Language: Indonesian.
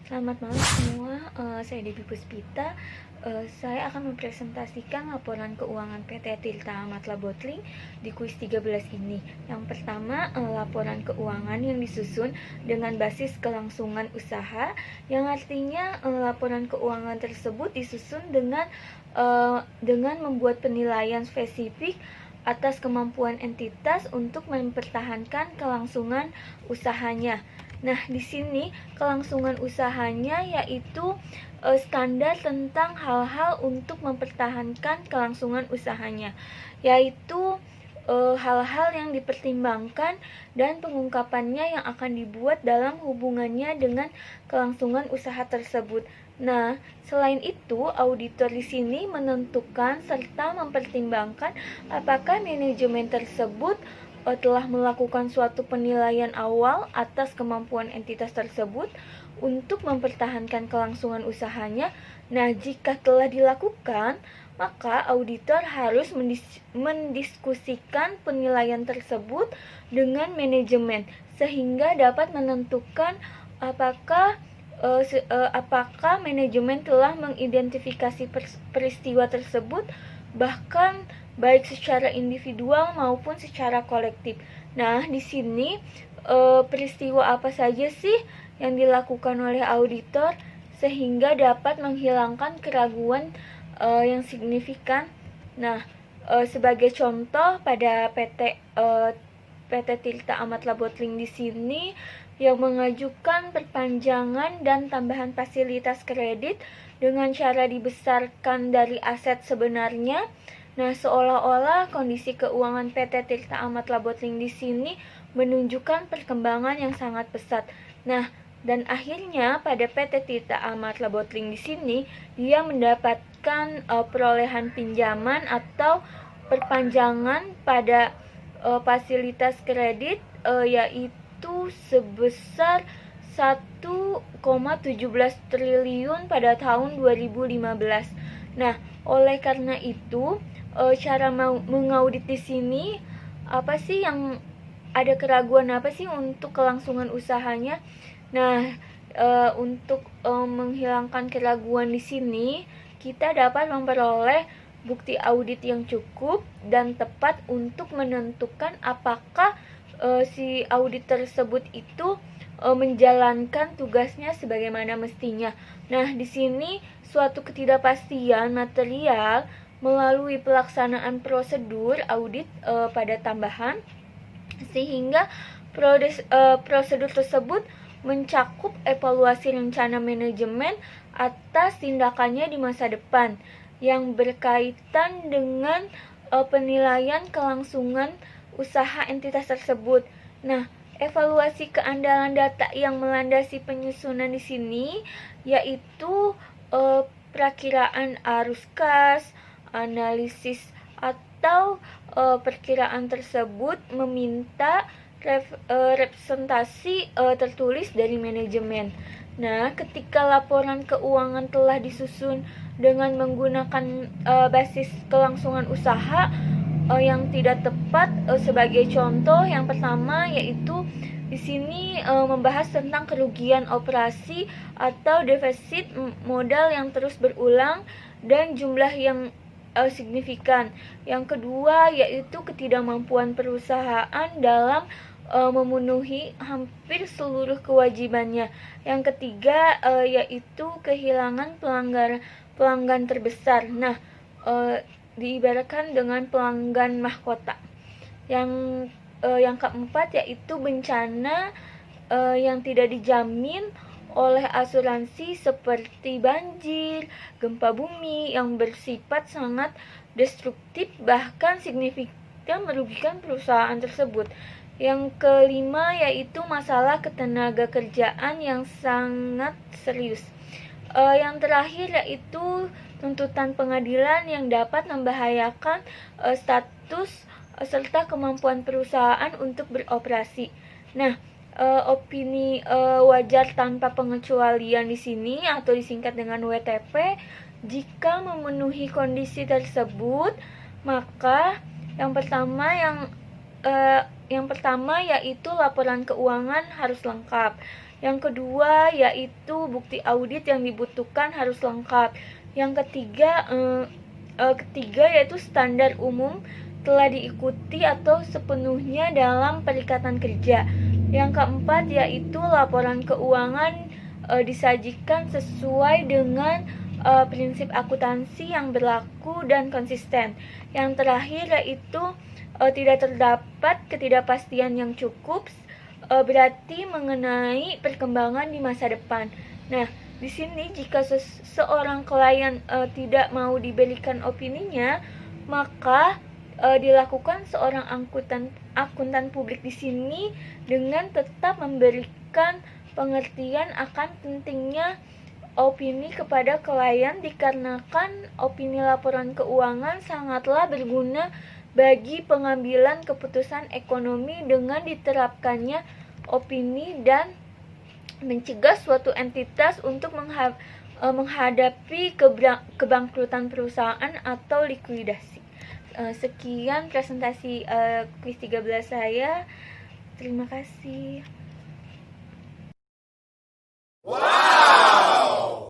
Selamat malam semua, saya Debbie Puspita. Saya akan mempresentasikan laporan keuangan PT Tirta Amatla Bottling di kuis 13 ini. Yang pertama, laporan keuangan yang disusun dengan basis kelangsungan usaha, yang artinya laporan keuangan tersebut disusun dengan membuat penilaian spesifik atas kemampuan entitas untuk mempertahankan kelangsungan usahanya. Nah, di sini kelangsungan usahanya yaitu standar tentang hal-hal untuk mempertahankan kelangsungan usahanya, yaitu hal-hal yang dipertimbangkan dan pengungkapannya yang akan dibuat dalam hubungannya dengan kelangsungan usaha tersebut. Nah, selain itu, auditor di sini menentukan serta mempertimbangkan apakah manajemen tersebut telah melakukan suatu penilaian awal atas kemampuan entitas tersebut untuk mempertahankan kelangsungan usahanya. Nah, jika telah dilakukan, maka auditor harus mendiskusikan penilaian tersebut dengan manajemen sehingga dapat menentukan apakah manajemen telah mengidentifikasi peristiwa tersebut, bahkan baik secara individual maupun secara kolektif. Nah, di sini peristiwa apa saja sih yang dilakukan oleh auditor sehingga dapat menghilangkan keraguan yang signifikan. Nah, sebagai contoh pada PT Tirta Amatla Bottling di sini yang mengajukan perpanjangan dan tambahan fasilitas kredit dengan cara dibesarkan dari aset sebenarnya. Nah, seolah-olah kondisi keuangan PT Tirta Amatla Bottling di sini menunjukkan perkembangan yang sangat pesat. Nah, dan akhirnya pada PT Tirta Amatla Bottling di sini dia mendapatkan perolehan pinjaman atau perpanjangan pada fasilitas kredit yaitu sebesar 1,17 triliun pada tahun 2015. Nah, oleh karena itu cara mengaudit di sini apa sih yang ada keraguan apa sih untuk kelangsungan usahanya? Nah, untuk menghilangkan keraguan di sini kita dapat memperoleh bukti audit yang cukup dan tepat untuk menentukan apakah si audit tersebut itu menjalankan tugasnya sebagaimana mestinya. Nah, di sini suatu ketidakpastian material melalui pelaksanaan prosedur audit pada tambahan, sehingga prosedur tersebut mencakup evaluasi rencana manajemen atas tindakannya di masa depan yang berkaitan dengan penilaian kelangsungan usaha entitas tersebut. Nah, evaluasi keandalan data yang melandasi penyusunan di sini yaitu perakiraan arus kas, analisis atau perkiraan tersebut meminta representasi tertulis dari manajemen. Nah, ketika laporan keuangan telah disusun dengan menggunakan basis kelangsungan usaha yang tidak tepat, sebagai contoh yang pertama yaitu di sini membahas tentang kerugian operasi atau defisit modal yang terus berulang dan jumlah yang signifikan. Yang kedua yaitu ketidakmampuan perusahaan dalam memenuhi hampir seluruh kewajibannya. Yang ketiga yaitu kehilangan pelanggan terbesar. Nah, diibaratkan dengan pelanggan mahkota. Yang keempat yaitu bencana yang tidak dijamin oleh asuransi seperti banjir, gempa bumi yang bersifat sangat destruktif bahkan signifikan merugikan perusahaan tersebut. Yang kelima yaitu masalah ketenaga kerjaan yang sangat serius. Yang terakhir yaitu tuntutan pengadilan yang dapat membahayakan status serta kemampuan perusahaan untuk beroperasi. Nah, opini wajar tanpa pengecualian di sini atau disingkat dengan WTP, jika memenuhi kondisi tersebut, maka yang pertama Yang pertama yaitu laporan keuangan harus lengkap. Yang kedua yaitu bukti audit yang dibutuhkan harus lengkap. Yang ketiga yaitu standar umum telah diikuti atau sepenuhnya dalam perikatan kerja. Yang keempat yaitu laporan keuangan disajikan sesuai dengan prinsip akuntansi yang berlaku dan konsisten. Yang terakhir yaitu tidak terdapat ketidakpastian yang cukup berarti mengenai perkembangan di masa depan. Nah, di sini jika seorang klien tidak mau diberikan opininya, maka dilakukan seorang akuntan publik di sini dengan tetap memberikan pengertian akan pentingnya opini kepada klien, dikarenakan opini laporan keuangan sangatlah berguna bagi pengambilan keputusan ekonomi dengan diterapkannya opini dan mencegah suatu entitas untuk menghadapi kebangkrutan perusahaan atau likuidasi. Sekian presentasi kuis 13 saya. Terima kasih.